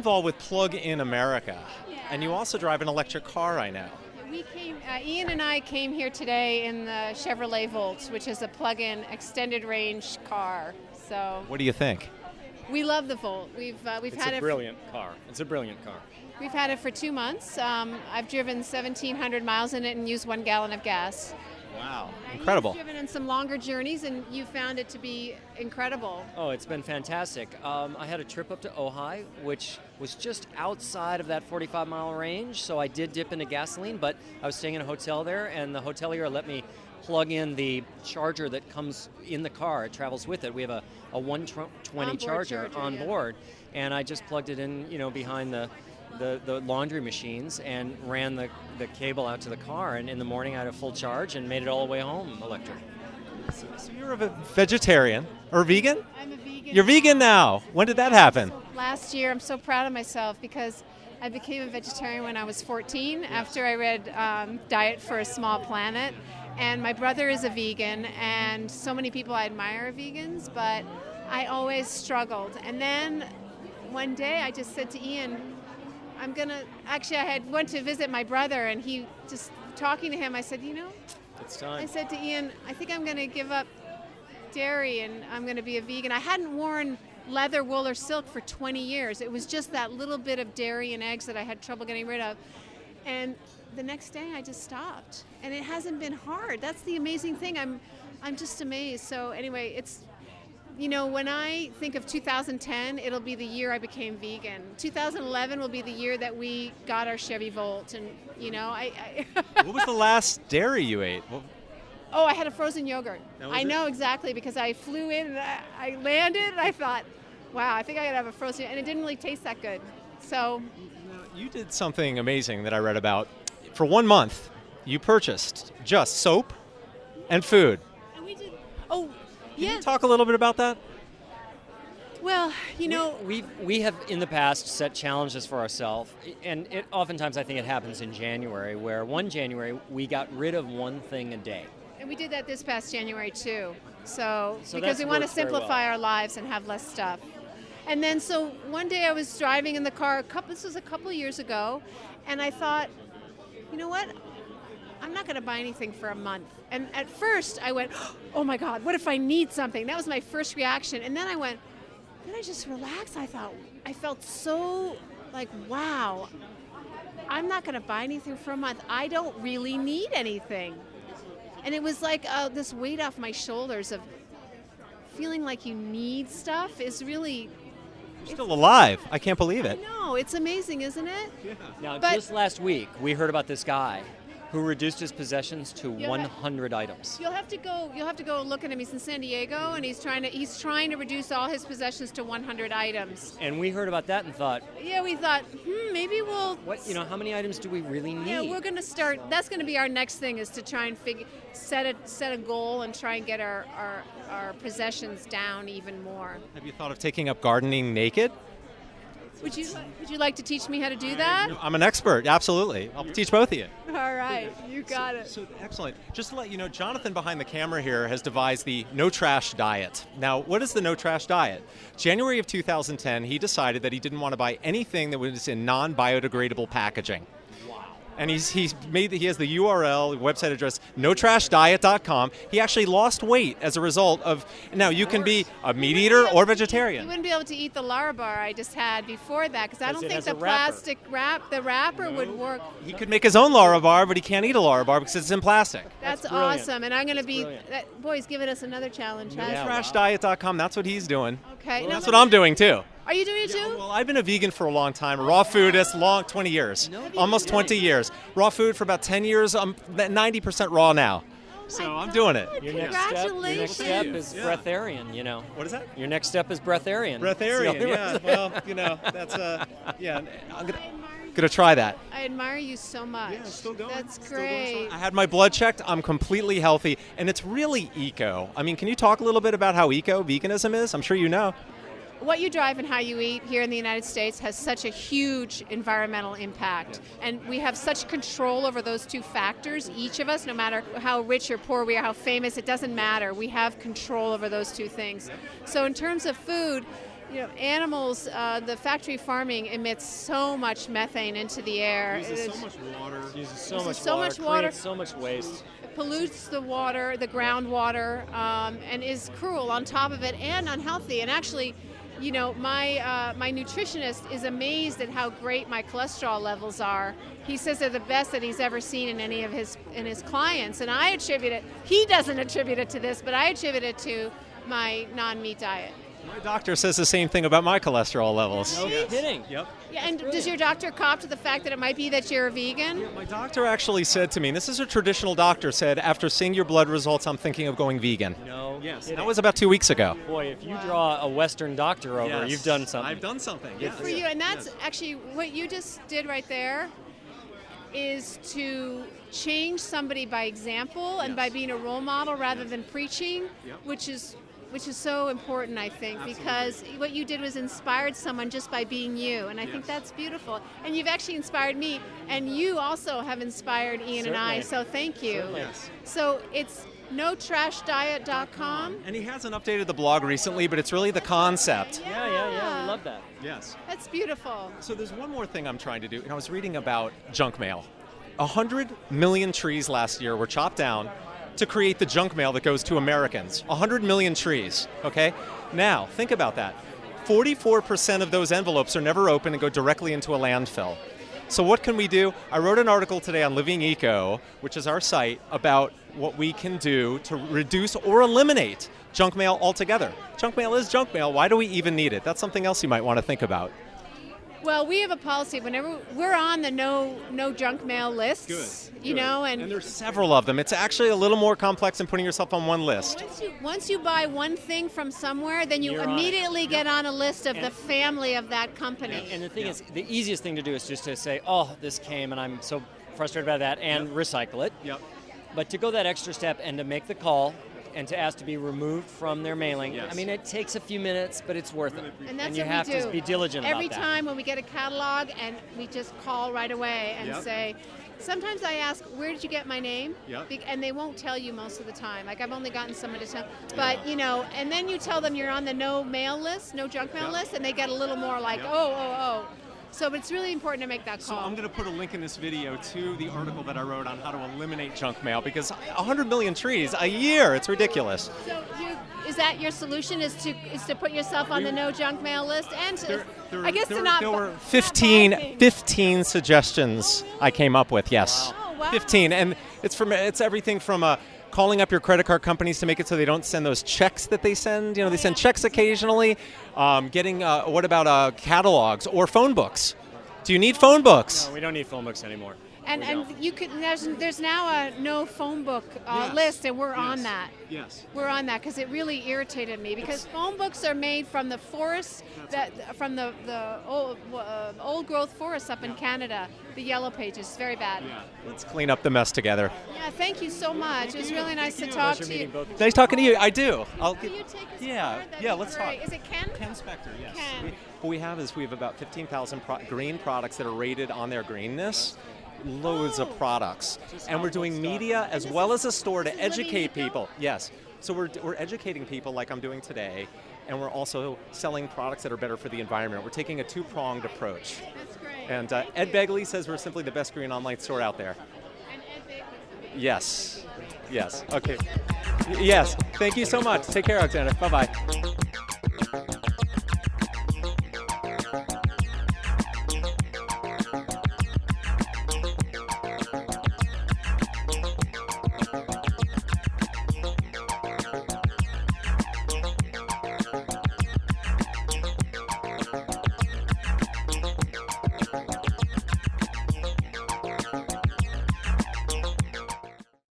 live all with Plug-in America, Yeah. and you also drive an electric car, I know. We came, Ian and I came here today in the Chevrolet Volt, which is a plug-in extended range car. So What do you think? we love the Volt. We've It's had a it. brilliant car. It's a brilliant car. We've had it for 2 months. I've driven 1,700 miles in it and used 1 gallon of gas. Wow, You've incredible. driven in some longer journeys, and you found it to be incredible. Oh, it's been fantastic. I had a trip up to Ojai, which was just outside of that 45-mile range, so I did dip into gasoline, but I was staying in a hotel there, and the hotelier let me plug in the charger that comes in the car. It travels with it. We have a 120 Onboard charger on yeah. board, and I just plugged it in, behind the laundry machines and ran the cable out to the car, and in the morning I had a full charge and made it all the way home electric. So you're a vegetarian or vegan? I'm a vegan. You're vegan now. When did that happen? Last year, I'm so proud of myself because I became a vegetarian when I was 14 after I read Diet for a Small Planet. And my brother is a vegan, and so many people I admire are vegans, but I always struggled. And then one day I just said to Ian, I went to visit my brother, and he just talking to him, I said, It's time. I said to Ian, I think I'm going to give up dairy and I'm going to be a vegan. I hadn't worn leather, wool, or silk for 20 years. It was just that little bit of dairy and eggs that I had trouble getting rid of. And the next day I just stopped. And it hasn't been hard. That's the amazing thing. I'm just amazed. So anyway, it's, when I think of 2010, it'll be the year I became vegan. 2011 will be the year that we got our Chevy Volt. And, What was the last dairy you ate? Oh, I had a frozen yogurt. That was I it? know exactly because I flew in and I landed and I thought, wow, I think I could have a frozen, and it didn't really taste that good. So You did something amazing that I read about. For 1 month, you purchased just soap and food. and we did. Oh, Can yeah. you talk a little bit about that? Well, We have in the past set challenges for ourselves, and oftentimes I think it happens in January, where one January we got rid of one thing a day. and we did that this past January too. So because that's we want to worked very simplify well. our lives and have less stuff. And then so one day I was driving in the car. This was a couple years ago, and I thought, you know what? I'm not going to buy anything for a month. And at first I went, oh my God, what if I need something? That was my first reaction. And then I just relaxed. I felt so like, wow, I'm not going to buy anything for a month. I don't really need anything. And it was like this weight off my shoulders of feeling like you need stuff is really, You're still alive. I can't believe I it. know, it's amazing, isn't it? Now, But- just last week we heard about this guy who reduced his possessions to Yeah. 100 items. You'll have to go look at him. He's in San Diego, and he's trying to reduce all his possessions to 100 items. And we heard about that and thought, Yeah, we thought, maybe we'll. how many items do we really need? Yeah, we're going to start. That's going to be our next thing, is to try and set a goal and try and get our possessions down even more. Have you thought of taking up gardening naked? Would you like to teach me how to do that? I'm an expert, absolutely. I'll teach both of you. All right, you got it. So excellent. Just to let you know, Jonathan behind the camera here has devised the no trash diet. Now, what is the no trash diet? January of 2010, he decided that he didn't want to buy anything that was in non-biodegradable packaging. And he has the URL, website address, notrashdiet.com. He actually lost weight as a result of, now you can be a meat eater or You vegetarian. wouldn't be able to eat the Larabar I just had before that, because I don't it think has the a wrapper. plastic wrapper would work. He could make his own Larabar, but he can't eat a Larabar because it's in plastic. That's brilliant. awesome, and I'm going to be. brilliant. Boy's giving us another challenge. Huh? Yeah. wow. Notrashdiet.com, that's what he's doing. Okay. Well, now that's what I'm doing too. Are you doing it too? Well, I've been a vegan for a long time. Raw food is 20 years. Almost 20 years. Raw food for about 10 years. I'm 90% raw now. So I'm doing it. Your next step is Congratulations. breatharian, What is that? Your next step is breatharian. Breatharian, So- yeah. Well, that's, yeah. I'm gonna try that. I admire you so much. Yeah, still going. That's Still going great. strong. I had my blood checked. I'm completely healthy, and it's really eco. I mean, can you talk a little bit about how eco veganism is? I'm sure you know. What you drive and how you eat here in the United States has such a huge environmental impact. And we have such control over those two factors, each of us, no matter how rich or poor we are, how famous, it doesn't matter. We have control over those two things. So in terms of food, animals, the factory farming emits so much methane into the air. Uses so much water. Uses so Uses much so water, much water. creates so much waste. It pollutes the water, the groundwater, and is cruel on top of it and unhealthy. And actually, my nutritionist is amazed at how great my cholesterol levels are. He says they're the best that he's ever seen in any of his clients, and I attribute it. He doesn't attribute it to this, but I attribute it to my non-meat diet. My doctor says the same thing about my cholesterol levels. No kidding. Yep. Yeah, and does your doctor cop to the fact that it might be that you're a vegan? My doctor actually said to me, and this is a traditional doctor, said, after seeing your blood results, I'm thinking of going vegan. No. Yes. Kidding. That was about 2 weeks ago. Boy, if you draw a Western doctor over, Yes. you've done something. I've done something. Good for you, and that's actually what you just did right there is to change somebody by example and by Yes. being a role model rather than preaching, Yep. which is so important, I think, because what you did was inspired someone just by being you, and I think that's beautiful. And you've actually inspired me, and you also have inspired Ian and I, so thank you. Certainly. Yes. So it's notrashdiet.com. And he hasn't updated the blog recently, but it's really the concept. Yeah. We love that. Yes. That's beautiful. So there's one more thing I'm trying to do, and I was reading about junk mail. 100 million trees last year were chopped down to create the junk mail that goes to Americans. 100 million trees, okay? Now, think about that. 44% of those envelopes are never opened and go directly into a landfill. So what can we do? I wrote an article today on Living Eco, which is our site, about what we can do to reduce or eliminate junk mail altogether. Junk mail is junk mail. Why do we even need it? That's something else you might want to think about. Well, we have a policy whenever we're on the no junk mail lists, And there's several of them. It's actually a little more complex than putting yourself on one list. once you buy one thing from somewhere, then you You're on it. immediately get on a list of the family of that company. And the thing is, the easiest thing to do is just to say, oh, this came and I'm so frustrated by that, and recycle it. Yep. But to go that extra step and to make the call and to ask to be removed from their mailing, Yes. I mean, it takes a few minutes, but it's worth it. And that's you what have we do. to be diligent Every about that. time when we get a catalog, and we just call right away and Yep. say, sometimes I ask, where did you get my name? Yep. And they won't tell you most of the time. Like, I've only gotten someone to tell. But, and then you tell them you're on the no mail list, no junk mail Yep. list, and they get a little more like, Yep. oh. So it's really important to make that So call. I'm going to put a link in this video to the article that I wrote on how to eliminate junk mail, because 100 million trees a year, it's ridiculous. So is that your solution? Is to put yourself on the no junk mail list, and I guess to not. There were not 15 buy things. 15 suggestions I came up with. Yes, Oh, wow. 15, and it's everything from calling up your credit card companies to make it so they don't send those checks that they send. They send checks occasionally. Getting what about catalogs or phone books? Do you need phone books? No, we don't need phone books anymore. And you could there's now a no phone book Yes. list, and we're on that. Yes. We're on that because it really irritated me, because phone books are made from the forest from the old growth forests up in Canada. The yellow pages, very bad. Yeah. Let's clean up the mess together. Yeah, thank you so much. It was really nice to talk Pleasure to meeting you. both of you. Nice talking to you. I do. I'll Will you take us Yeah, forward? That'd yeah, be let's great. talk. Is it Ken? Ken Spector, yes. Ken. What we have is we have about 15,000 green products that are rated on their greenness. Loads of products. And we're doing media as well as a store to this is Living educate Eco? people. Yes. So we're educating people like I'm doing today, and we're also selling products that are better for the environment. We're taking a two-pronged approach. That's great. And Thank Ed you. Begley says we're simply the best green online store out there. And Ed Baywatch. Yes. Yes. Okay. Yes. Thank you so much. Take care, Alexandra. Bye-bye.